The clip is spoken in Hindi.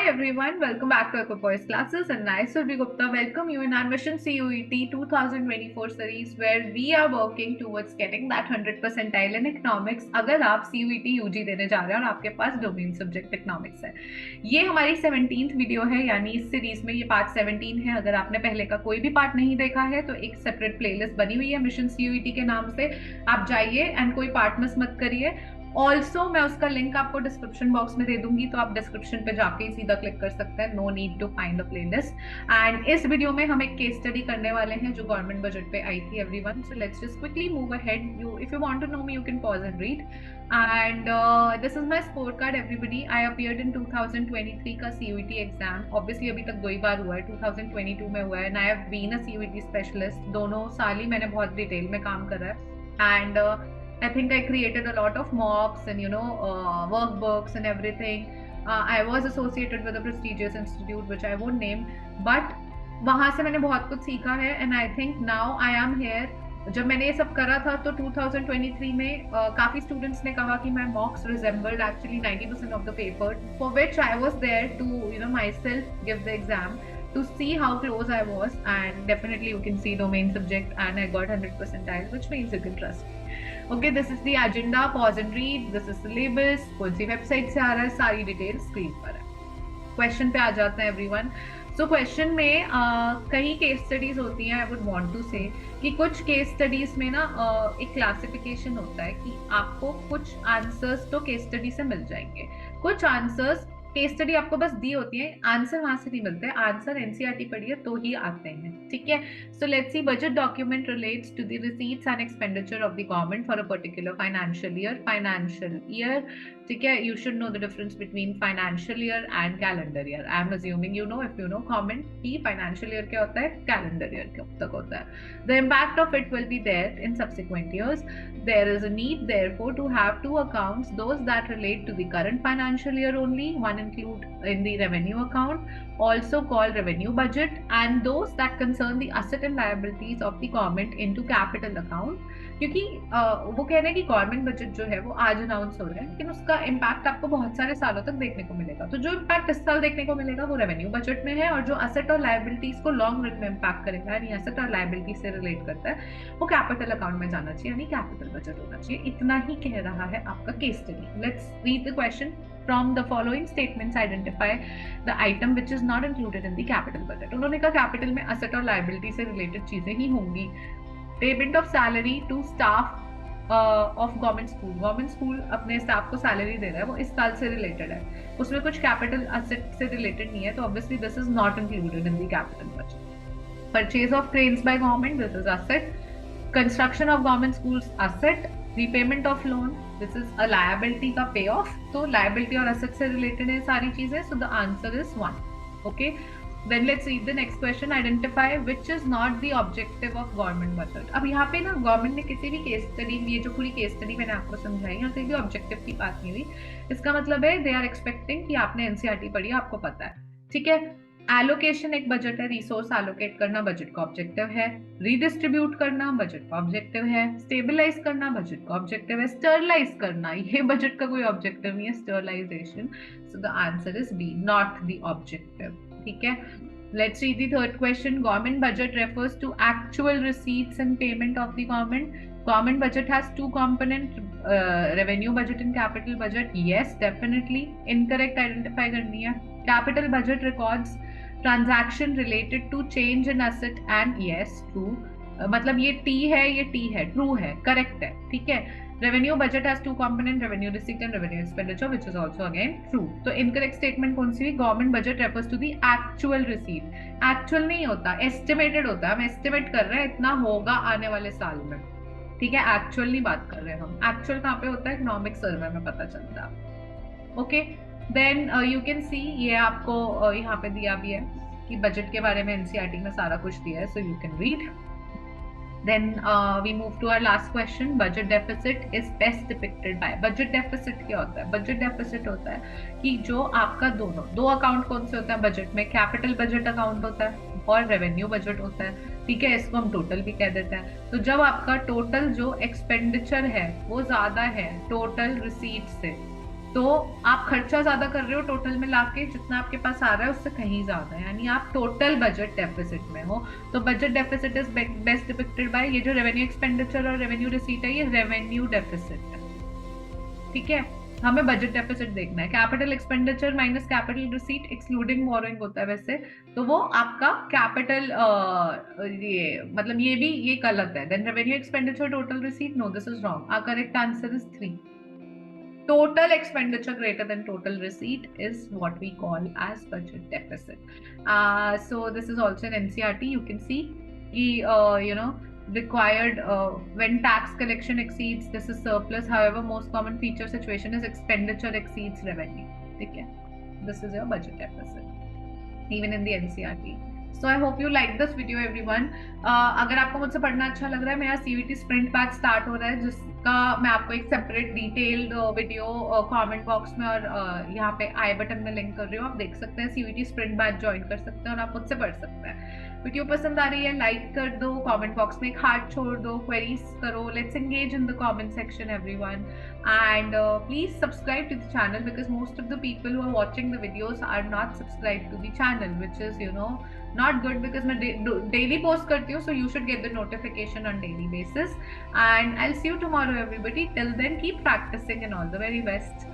everyone, welcome back to Equipoise Classes and I, Survi Gupta, welcome you in our Mission CUET 2024 series where we are working towards getting that 100 percentile in economics अगर आप CUET UG देने जा रहे हैं और आपके पास डोमेन सब्जेक्ट इकोनॉमिक्स है। ये हमारी 17th वीडियो है, यानी इस सीरीज में ये पार्ट 17 है। अगर आपने पहले का कोई भी पार्ट नहीं देखा है तो एक सेपरेट प्लेलिस्ट बनी हुई है मिशन CUET के नाम से, आप जाइए एंड कोई पार्ट मिस मत करिए। ऑल्सो मैं उसका लिंक आपको डिस्क्रिप्शन बॉक्स में दे दूंगी, तो आप डिस्क्रिप्शन पे जाके ही सीधा क्लिक कर सकते हैं। No need to find the playlist. And इस वीडियो में हम एक केस स्टडी करने वाले हैं जो गवर्नमेंट बजट पे आई थी everyone. So let's just quickly move ahead. You if you want to know me you can pause and read. And this is my score card everybody. I appeared in 2023 का CUET एग्जाम। ऑब्वियसली अभी तक 2 ही बार हुआ है, 2022 में हुआ है। And I have been a CUET specialist. दोनों साल ही मैंने बहुत डिटेल में काम करा है। And I think I created a lot of mocks and workbooks and everything. I was associated with a prestigious institute which I won't name, but वहाँ से मैंने बहुत कुछ सीखा है and I think now I am here. जब मैंने ये सब करा था तो 2023 में काफी स्टूडेंट्स ने कहा कि my mocks resembled actually 90% of the paper, for which I was there to myself give the exam to see how close I was, and definitely you can see domain subject and I got 100 percentile, which means you can trust me. Okay, this is the agenda. Pause and read. This is syllabus. कौन सी वेबसाइट से आ रहा है, सारी डिटेल स्क्रीन पर है। क्वेश्चन पे आ जाते हैं एवरीवन। सो क्वेश्चन में कई केस स्टडीज होती हैं। आई वुड वांट टू से कि कुछ केस स्टडीज में ना एक क्लासिफिकेशन होता है कि आपको कुछ आंसर्स तो केस स्टडी से मिल जाएंगे, कुछ आंसर्स केस स्टडी आपको बस दी होती है, आंसर वहां से नहीं मिलते। आंसर एनसीईआरटी पढ़िए तो ही आते हैं, ठीक है। So let's see. Budget document relates to the receipts and expenditure of the government for a particular financial year, ठीक है। You should know the difference between financial year and calendar year. I am assuming you know. If you know comment कि फाइनेंशियल ईयर क्या होता है, कैलेंडर ईयर कब तक होता है। The impact of it will be there in subsequent years. There is a need therefore to have two accounts, those that relate to the current financial year only, one include in the revenue account, also called revenue budget, and those that concern the asset and liabilities of the government into capital account. क्योंकि वो कह रहे हैं कि गवर्नमेंट बजट जो है वो आज अनाउंस हो रहा है, लेकिन उसका इम्पैक्ट आपको बहुत सारे सालों तक देखने को मिलेगा। तो जो इम्पैक्ट इस साल देखने को मिलेगा वो रेवेन्यू बजट में है, और जो असेट और लायबिलिटीज को लॉन्ग रन में इम्पैक्ट करेगा, यानी असेट और लायबिलिटी से रिलेट करता है, वो कैपिटल अकाउंट में जाना चाहिए, यानी कैपिटल बजट होना चाहिए। इतना ही कह रहा है आपका case study. Let's read the question. From the following statements identify the item which is not included in the capital budget. उन्होंने कहा कैपिटल में असेट और लायबिलिटी से रिलेटेड चीजें ही होंगी। Payment of salary to staff of government school. Government school अपने स्टाफ को सैलरी दे रहा है, वो इस साल से रिलेटेड है, उसमें कुछ कैपिटल असेट से रिलेटेड नहीं है, तो obviously this is not included in the capital budget. Purchase of cranes by government, this is asset. Construction of government schools, asset. Repayment of loan, this is a liability का पे ऑफ। तो लायबिलिटी और असेट से रिलेटेड है सारी चीजें, सो the answer is 1। Okay, then let's read the next question. Identify which is not the objective of government budget. अब यहाँ पे ना गवर्नमेंट ने किसी भी केस स्टडी, ये जो पूरी केस स्टडी मैंने आपको समझाई, यहाँ कहीं भी ऑब्जेक्टिव की बात नहीं हुई। इसका मतलब है दे आर एक्सपेक्टिंग कि आपने एनसीईआरटी पढ़ी, आपको पता है, ठीक है। एलोकेशन एक बजट है, रिसोर्स एलोकेट करना बजट का ऑब्जेक्टिव है। रीडिस्ट्रीब्यूट करना बजट का ऑब्जेक्टिव है। स्टेबलाइज करना बजट का ऑब्जेक्टिव है। स्टरलाइज करना ये बजट का कोई ऑब्जेक्टिव नहीं है, sterilisation. So the answer is B, not the objective, ठीक है। Let's read the third question. Government budget refers to actual receipts and payment of the government. Government budget has two components, revenue budget and capital budget. Yes, definitely. Incorrect identify करनी है। Capital budget records transaction related to change in asset and yes, true. मतलब ये T है, ये T है, true है, correct है, ठीक है। Revenue budget has two components, revenue receipt and revenue expenditure, which is also again true. तो incorrect statement कौन सी हुई? Government budget refers to the actual receipt. Actual नहीं होता, estimated होता है। हम estimate कर रहे हैं इतना होगा आने वाले साल में, ठीक है। Actual नहीं बात कर रहे हैं हम। Actual कहाँ पे होता है? इकोनॉमिक सर्वे में पता चलता है। Okay, then you can see, ये आपको यहाँ पे दिया भी है कि बजट के बारे में एनसीईआरटी में सारा कुछ दिया है, so you can read. Then we move to our last question. Budget deficit is best depicted by. Budget deficit क्या होता है? Budget deficit होता है कि जो आपका दो अकाउंट कौन से होते हैं बजट में? कैपिटल बजट अकाउंट होता है और रेवेन्यू बजट होता है, ठीक है। इसको हम टोटल भी कह देते हैं। तो जब आपका टोटल जो एक्सपेंडिचर है वो ज्यादा है टोटल रिसीट से, तो आप खर्चा ज्यादा कर रहे हो टोटल में लाके, जितना आपके पास आ रहा है उससे कहीं ज्यादा, यानी आप टोटल बजट डेफिसिट में हो। तो budget deficit is best depicted bye, ये जो रेवेन्यू एक्सपेंडिचर और रेवेन्यू रिसीट है, ये रेवेन्यू डेफिसिट है, ठीक है। हमें बजट डेफिसिट देखना है, capital expenditure minus capital receipt excluding borrowing होता है वैसे, तो वो आपका कैपिटल, ये मतलब ये गलत है। Then revenue expenditure total receipt, no this is wrong, our correct answer is 3। Total expenditure greater than total receipt is what we call as budget deficit. So this is also an NCERT. You can see, required when tax collection exceeds, this is surplus. However, most common feature situation is expenditure exceeds revenue. Okay, this is your budget deficit, even in the NCERT. So I hope you like this video everyone. अगर आपको मुझसे पढ़ना अच्छा लग रहा है, मेरा CVT स्प्रिंट बैच स्टार्ट हो रहा है, जिसका मैं आपको एक separate detailed video comment box में और यहाँ पे आई बटन में लिंक कर रही हूँ, आप देख सकते हैं। CVT स्प्रिंट बैच ज्वाइन कर सकते हैं और आप मुझसे पढ़ सकते हैं। वीडियो पसंद आ रही है लाइक कर दो, कमेंट बॉक्स में एक हार्ट छोड़ दो, क्वेरीज करो, let's engage in the comment section everyone, and please subscribe to the channel because most of the people who are watching the videos are not subscribed to the channel, which is not good because मैं daily post करती हूँ, so you should get the notification on daily basis, and I'll see you tomorrow everybody. Till then, keep practicing and all the very best.